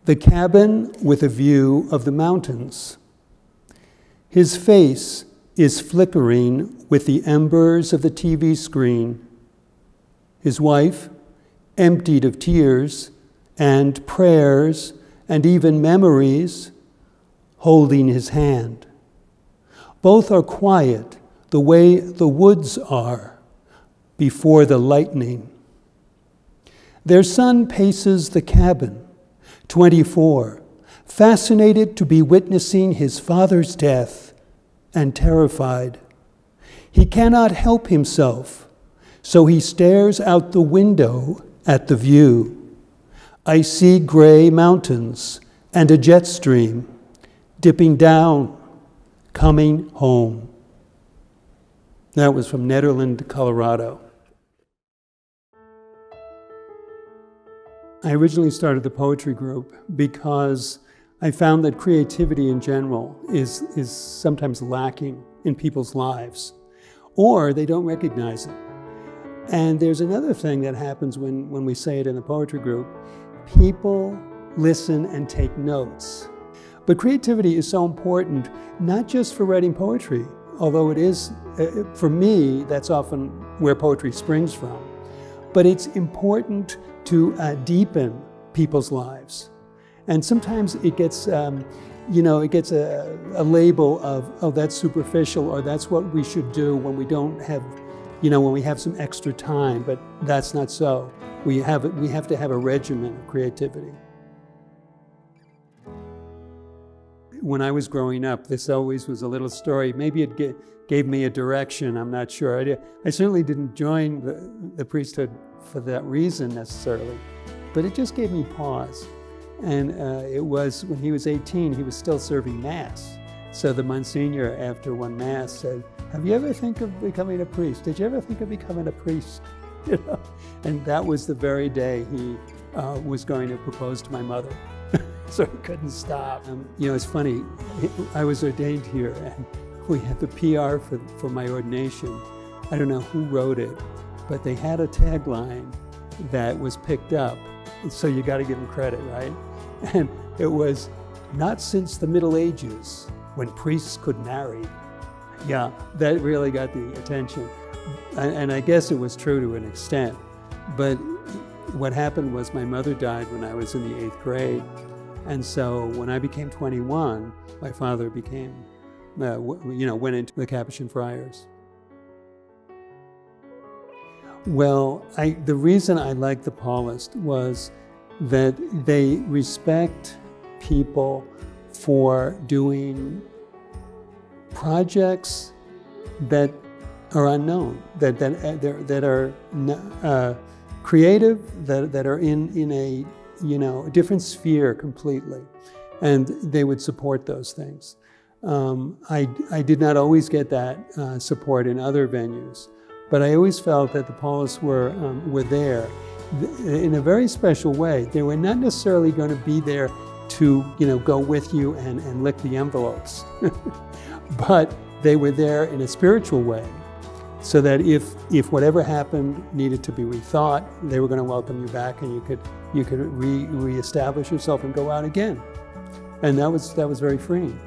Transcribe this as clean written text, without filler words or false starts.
the cabin with a view of the mountains. His face is flickering with the embers of the TV screen. His wife, emptied of tears and prayers and even memories, holding his hand. Both are quiet the way the woods are before the lightning. Their son paces the cabin, 24, fascinated to be witnessing his father's death and terrified. He cannot help himself, so he stares out the window at the view. Icy gray mountains and a jet stream dipping down, coming home. That was from Nederland, Colorado. I originally started the poetry group because I found that creativity in general is sometimes lacking in people's lives, or they don't recognize it. And there's another thing that happens when we say it in the poetry group. People listen and take notes. But creativity is so important, not just for writing poetry, although it is, for me, that's often where poetry springs from. But it's important to deepen people's lives. And sometimes it gets, it gets a label of, oh, that's superficial, or that's what we should do when we don't have, when we have some extra time, but that's not so. We have to have a regimen of creativity. When I was growing up, this always was a little story. Maybe it gave me a direction, I'm not sure. I certainly didn't join the priesthood for that reason necessarily, but it just gave me pause. And it was when he was 18, he was still serving Mass. So the Monsignor, after one Mass, said, "Have you ever think of becoming a priest? Did you ever think of becoming a priest?" And that was the very day he was going to propose to my mother. So he couldn't stop. It's funny, I was ordained here and we had the PR for my ordination. I don't know who wrote it, but they had a tagline that was picked up. So you got to give them credit, right? And it was, "Not since the Middle Ages when priests could marry." Yeah, that really got the attention. And I guess it was true to an extent. But what happened was my mother died when I was in the 8th grade. And so when I became 21, my father became, went into the Capuchin Friars. Well, the reason I liked the Paulist was that they respect people for doing projects that are unknown, that are creative, that are in a a different sphere completely, and they would support those things. I did not always get that support in other venues, but I always felt that the Paulists were there in a very special way. They were not necessarily going to be there to go with you and lick the envelopes, but they were there in a spiritual way, so that if whatever happened needed to be rethought, they were going to welcome you back, and you could reestablish yourself and go out again. And that was very freeing.